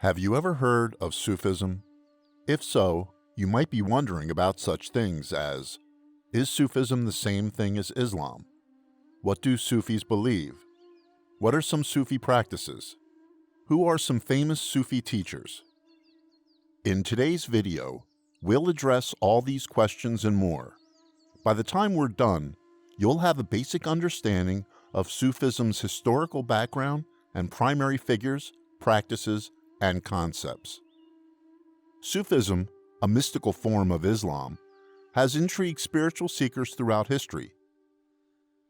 Have you ever heard of Sufism? If so, you might be wondering about such things as, is Sufism the same thing as Islam? What do Sufis believe? What are some Sufi practices? Who are some famous Sufi teachers? In today's video, we'll address all these questions and more. By the time we're done, you'll have a basic understanding of Sufism's historical background and primary figures, practices, and concepts. Sufism, a mystical form of Islam, has intrigued spiritual seekers throughout history.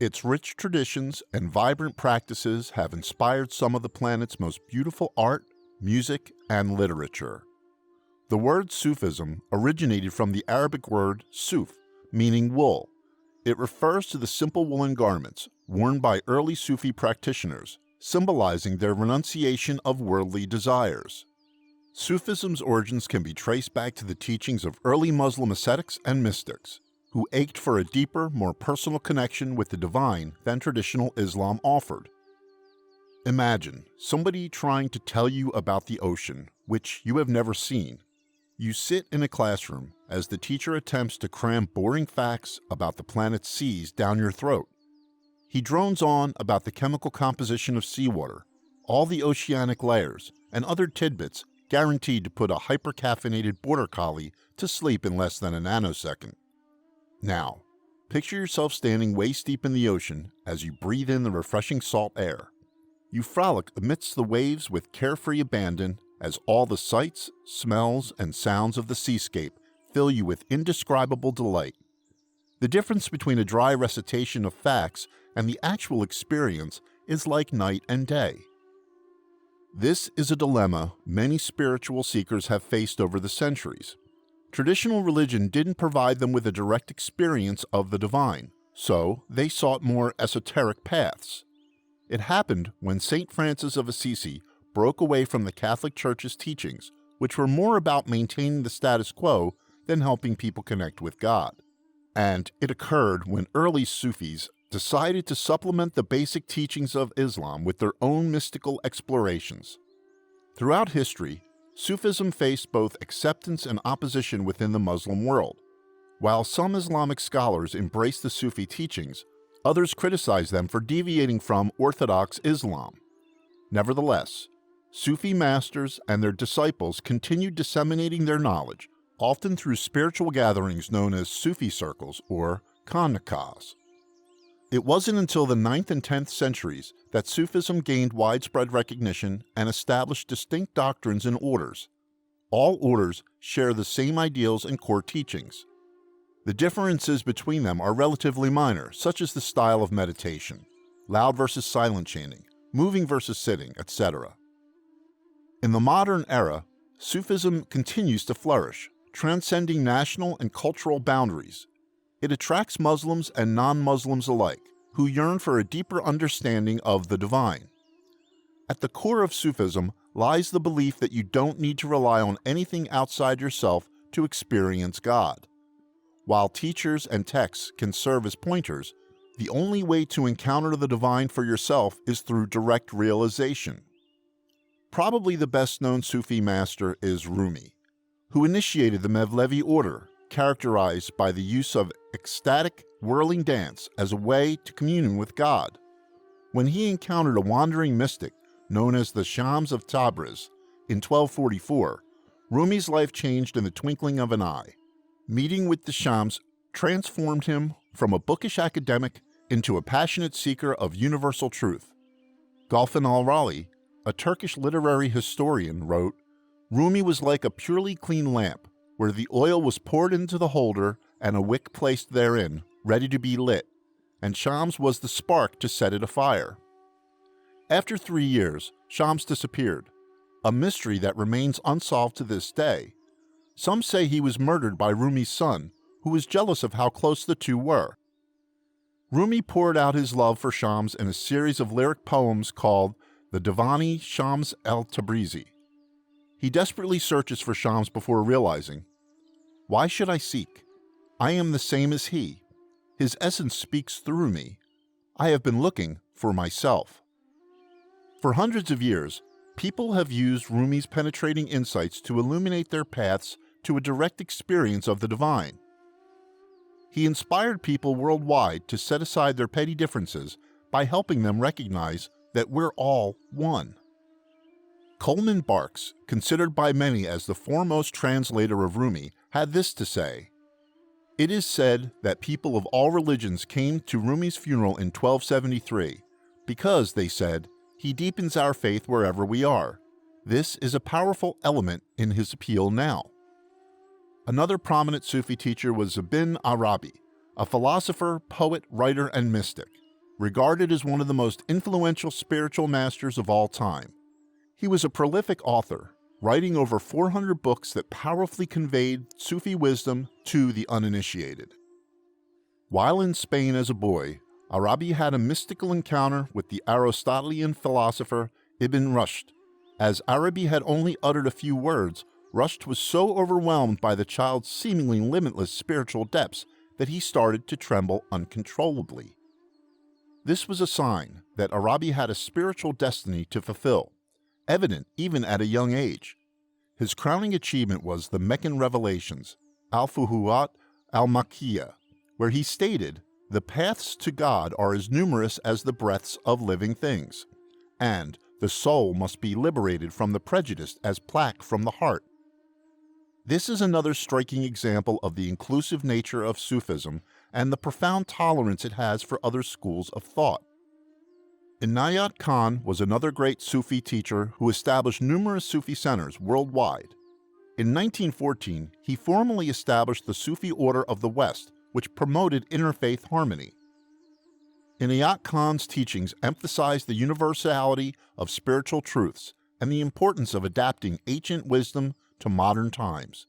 Its rich traditions and vibrant practices have inspired some of the planet's most beautiful art, music, and literature. The word Sufism originated from the Arabic word suf, meaning wool. It refers to the simple woolen garments worn by early Sufi practitioners, symbolizing their renunciation of worldly desires. Sufism's origins can be traced back to the teachings of early Muslim ascetics and mystics, who ached for a deeper, more personal connection with the divine than traditional Islam offered. Imagine somebody trying to tell you about the ocean, which you have never seen. You sit in a classroom as the teacher attempts to cram boring facts about the planet's seas down your throat. He drones on about the chemical composition of seawater, all the oceanic layers, and other tidbits guaranteed to put a hyper-caffeinated border collie to sleep in less than a nanosecond. Now, picture yourself standing waist-deep in the ocean as you breathe in the refreshing salt air. You frolic amidst the waves with carefree abandon as all the sights, smells, and sounds of the seascape fill you with indescribable delight. The difference between a dry recitation of facts and the actual experience is like night and day. This is a dilemma many spiritual seekers have faced over the centuries. Traditional religion didn't provide them with a direct experience of the divine, so they sought more esoteric paths. It happened when St. Francis of Assisi broke away from the Catholic Church's teachings, which were more about maintaining the status quo than helping people connect with God. And it occurred when early Sufis decided to supplement the basic teachings of Islam with their own mystical explorations. Throughout history, Sufism faced both acceptance and opposition within the Muslim world. While some Islamic scholars embraced the Sufi teachings, others criticized them for deviating from orthodox Islam. Nevertheless, Sufi masters and their disciples continued disseminating their knowledge, often through spiritual gatherings known as Sufi circles or khanaqahs. It wasn't until the 9th and 10th centuries that Sufism gained widespread recognition and established distinct doctrines and orders. All orders share the same ideals and core teachings. The differences between them are relatively minor, such as the style of meditation, loud versus silent chanting, moving versus sitting, etc. In the modern era, Sufism continues to flourish, transcending national and cultural boundaries. It attracts Muslims and non-Muslims alike, who yearn for a deeper understanding of the divine. At the core of Sufism lies the belief that you don't need to rely on anything outside yourself to experience God. While teachers and texts can serve as pointers, the only way to encounter the divine for yourself is through direct realization. Probably the best-known Sufi master is Rumi, who initiated the Mevlevi order, characterized by the use of ecstatic, whirling dance as a way to commune with God. When he encountered a wandering mystic known as the Shams of Tabriz in 1244, Rumi's life changed in the twinkling of an eye. Meeting with the Shams transformed him from a bookish academic into a passionate seeker of universal truth. Gulfen al-Rali, a Turkish literary historian, wrote, "Rumi was like a purely clean lamp, where the oil was poured into the holder and a wick placed therein, ready to be lit, and Shams was the spark to set it afire." After 3 years, Shams disappeared, a mystery that remains unsolved to this day. Some say he was murdered by Rumi's son, who was jealous of how close the two were. Rumi poured out his love for Shams in a series of lyric poems called the Divani Shams el-Tabrizi. He desperately searches for Shams before realizing, "Why should I seek? I am the same as he. His essence speaks through me. I have been looking for myself." For hundreds of years, People have used Rumi's penetrating insights to illuminate their paths to a direct experience of the divine. He inspired people worldwide to set aside their petty differences by helping them recognize that we're all one. Coleman Barks, considered by many as the foremost translator of Rumi, had this to say: "It is said that people of all religions came to Rumi's funeral in 1273 because, they said, he deepens our faith wherever we are. This is a powerful element in his appeal now." Another prominent Sufi teacher was Ibn Arabi, a philosopher, poet, writer, and mystic, regarded as one of the most influential spiritual masters of all time. He was a prolific author, writing over 400 books that powerfully conveyed Sufi wisdom to the uninitiated. While in Spain as a boy, Arabi had a mystical encounter with the Aristotelian philosopher Ibn Rushd. As Arabi had only uttered a few words, Rushd was so overwhelmed by the child's seemingly limitless spiritual depths that he started to tremble uncontrollably. This was a sign that Arabi had a spiritual destiny to fulfill, evident even at a young age. His crowning achievement was the Meccan Revelations, Al-Fuhuat al-Makkiyah, where he stated, "The paths to God are as numerous as the breaths of living things, and the soul must be liberated from the prejudice as plaque from the heart." This is another striking example of the inclusive nature of Sufism and the profound tolerance it has for other schools of thought. Inayat Khan was another great Sufi teacher who established numerous Sufi centers worldwide. In 1914, he formally established the Sufi Order of the West, which promoted interfaith harmony. Inayat Khan's teachings emphasized the universality of spiritual truths and the importance of adapting ancient wisdom to modern times.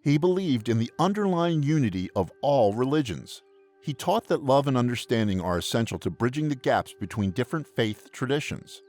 He believed in the underlying unity of all religions. He taught that love and understanding are essential to bridging the gaps between different faith traditions.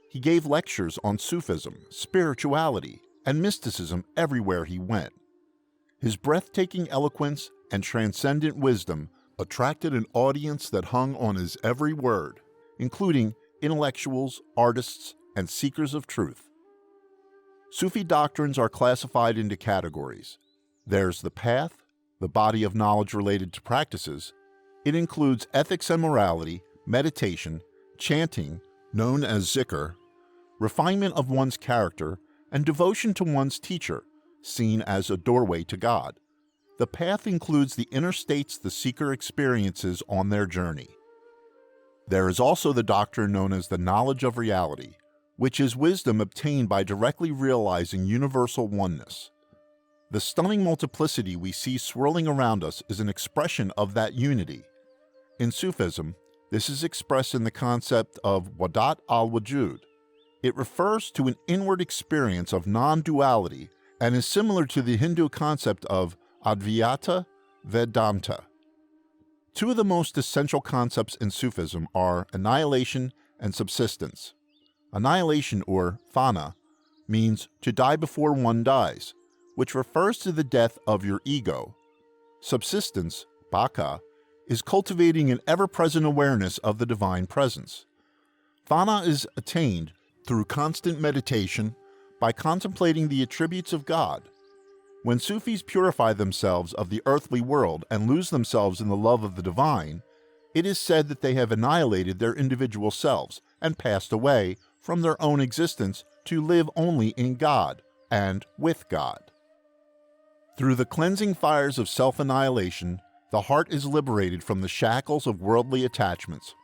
He gave lectures on Sufism, spirituality, and mysticism everywhere he went. His breathtaking eloquence and transcendent wisdom attracted an audience that hung on his every word, including intellectuals, artists, and seekers of truth. Sufi doctrines are classified into categories. There's the path, the body of knowledge related to practices. It includes ethics and morality, meditation, chanting, known as Zikr, refinement of one's character, and devotion to one's teacher, seen as a doorway to God. The path includes the inner states the seeker experiences on their journey. There is also the doctrine known as the knowledge of reality, which is wisdom obtained by directly realizing universal oneness. The stunning multiplicity we see swirling around us is an expression of that unity. In Sufism, this is expressed in the concept of Wadat al-Wujud. It refers to an inward experience of non-duality and is similar to the Hindu concept of Advaita Vedanta. Two of the most essential concepts in Sufism are annihilation and subsistence. Annihilation, or fana, means to die before one dies, which refers to the death of your ego. Subsistence, baka, is cultivating an ever-present awareness of the divine presence. Fana is attained through constant meditation by contemplating the attributes of God. When Sufis purify themselves of the earthly world and lose themselves in the love of the divine, it is said that they have annihilated their individual selves and passed away from their own existence to live only in God and with God. Through the cleansing fires of self-annihilation, the heart is liberated from the shackles of worldly attachments.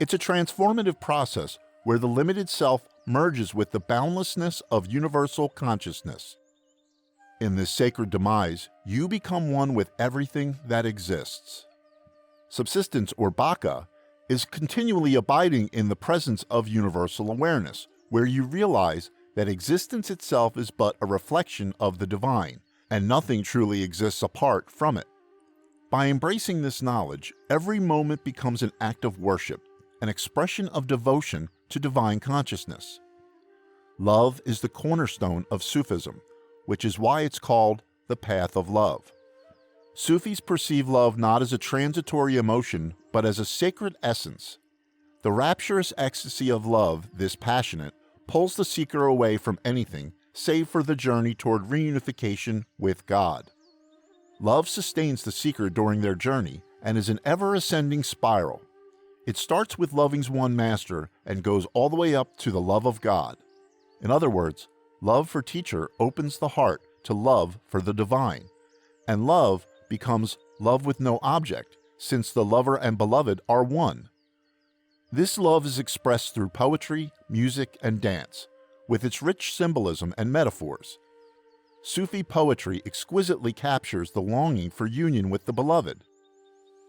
It's a transformative process where the limited self merges with the boundlessness of universal consciousness. In this sacred demise, you become one with everything that exists. Subsistence, or baka, is continually abiding in the presence of universal awareness, where you realize that existence itself is but a reflection of the divine, and nothing truly exists apart from it. By embracing this knowledge, every moment becomes an act of worship, an expression of devotion to divine consciousness. Love is the cornerstone of Sufism, which is why it's called the path of love. Sufis perceive love not as a transitory emotion, but as a sacred essence. The rapturous ecstasy of love, this passionate, pulls the seeker away from anything save for the journey toward reunification with God. Love sustains the seeker during their journey and is an ever-ascending spiral. It starts with loving one master and goes all the way up to the love of God. In other words, love for teacher opens the heart to love for the divine, and love becomes love with no object, since the lover and beloved are one. This love is expressed through poetry, music, and dance, with its rich symbolism and metaphors. Sufi poetry exquisitely captures the longing for union with the beloved.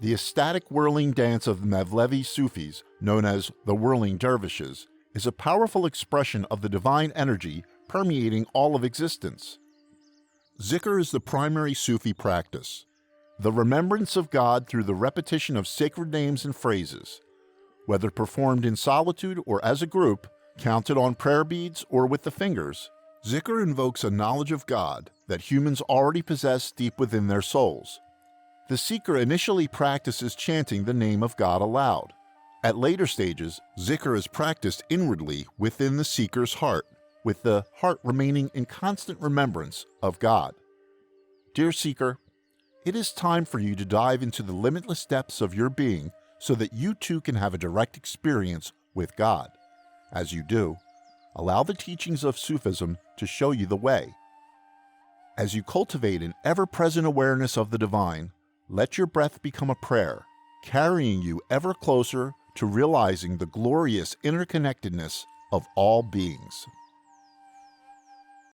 The ecstatic whirling dance of the Mevlevi Sufis, known as the whirling dervishes, is a powerful expression of the divine energy permeating all of existence. Zikr is the primary Sufi practice, the remembrance of God through the repetition of sacred names and phrases. Whether performed in solitude or as a group, counted on prayer beads or with the fingers, Zikr invokes a knowledge of God that humans already possess deep within their souls. The seeker initially practices chanting the name of God aloud. At later stages, Zikr is practiced inwardly within the seeker's heart, with the heart remaining in constant remembrance of God. Dear seeker, it is time for you to dive into the limitless depths of your being so that you too can have a direct experience with God. As you do, allow the teachings of Sufism to show you the way. As you cultivate an ever-present awareness of the divine, let your breath become a prayer, carrying you ever closer to realizing the glorious interconnectedness of all beings.